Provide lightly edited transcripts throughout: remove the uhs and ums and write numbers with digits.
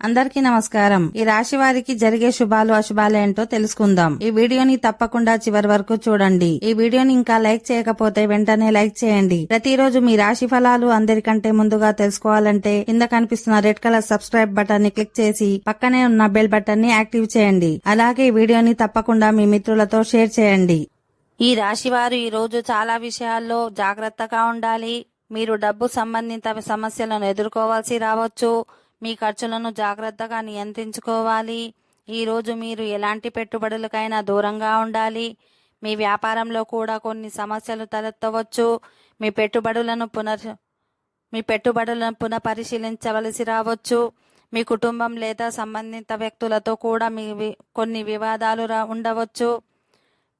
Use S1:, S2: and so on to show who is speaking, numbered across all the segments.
S1: అందరికీ నమస్కారం. ఈ రాశి వారికి జరిగే శుభాలు అశుభాలు ఏంటో తెలుసుకుందాం. ఈ వీడియోని తప్పకుండా చివరి వరకు చూడండి. ఈ వీడియోని ఇంకా లైక్ చేయకపోతే వెంటనే లైక్ చేయండి. ప్రతిరోజు మీ రాశి ఫలాలు అందరికంటే ముందుగా తెలుసుకోవాలంటే కింద కనిపిస్తున్న రెడ్ కలర్ సబ్స్క్రైబ్ బటన్ ని క్లిక్ చేసి పక్కనే ఉన్న బెల్ బటన్ ని యాక్టివ్ చేయండి. అలాగే ఈ వీడియోని తప్పకుండా మీ మిత్రులతో షేర్ చేయండి. ఈ రాశి వారు ఈ రోజు చాలా విషయాల్లో జాగ్రత్తగా ఉండాలి. మీరు డబ్బు సంబంధిత సమస్యలను ఎదుర్కోవాల్సి రావచ్చు. మీ ఖర్చులను జాగ్రత్తగా నియంత్రించుకోవాలి. ఈరోజు మీరు ఎలాంటి పెట్టుబడులకైనా దూరంగా ఉండాలి. మీ వ్యాపారంలో కూడా కొన్ని సమస్యలు తలెత్తవచ్చు. మీ పెట్టుబడులను పునఃపరిశీలించవలసి రావచ్చు. మీ కుటుంబం లేదా సంబంధిత వ్యక్తులతో కూడా కొన్ని వివాదాలు ఉండవచ్చు.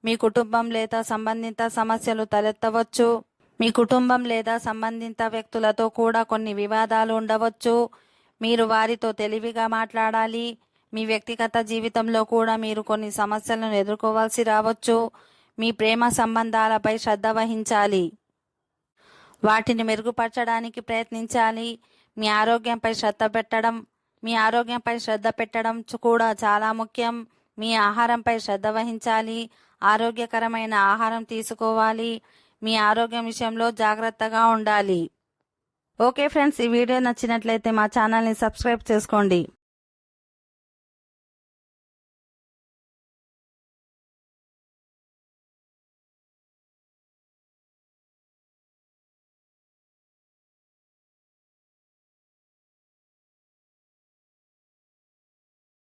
S1: మీ కుటుంబం లేదా సంబంధిత సమస్యలు తలెత్తవచ్చు. మీ కుటుంబం లేదా సంబంధిత వ్యక్తులతో కూడా కొన్ని వివాదాలు ఉండవచ్చు. మీరు వారితో తెలివిగా మాట్లాడాలి. మీ వ్యక్తిగత జీవితంలో కూడా మీరు కొన్ని సమస్యలను ఎదుర్కోవాల్సి రావచ్చు. మీ ప్రేమ సంబంధాలపై శ్రద్ధ వహించాలి. వాటిని మెరుగుపరచడానికి ప్రయత్నించాలి. మీ ఆరోగ్యంపై శ్రద్ధ పెట్టడం కూడా చాలా ముఖ్యం. మీ ఆహారంపై శ్రద్ధ వహించాలి. ఆరోగ్యకరమైన ఆహారం తీసుకోవాలి. మీ ఆరోగ్యం విషయంలో జాగ్రత్తగా ఉండాలి. ఓకే ఫ్రెండ్స్, ఈ వీడియో నచ్చినట్లయితే మా ఛానల్ని సబ్స్క్రైబ్ చేసుకోండి.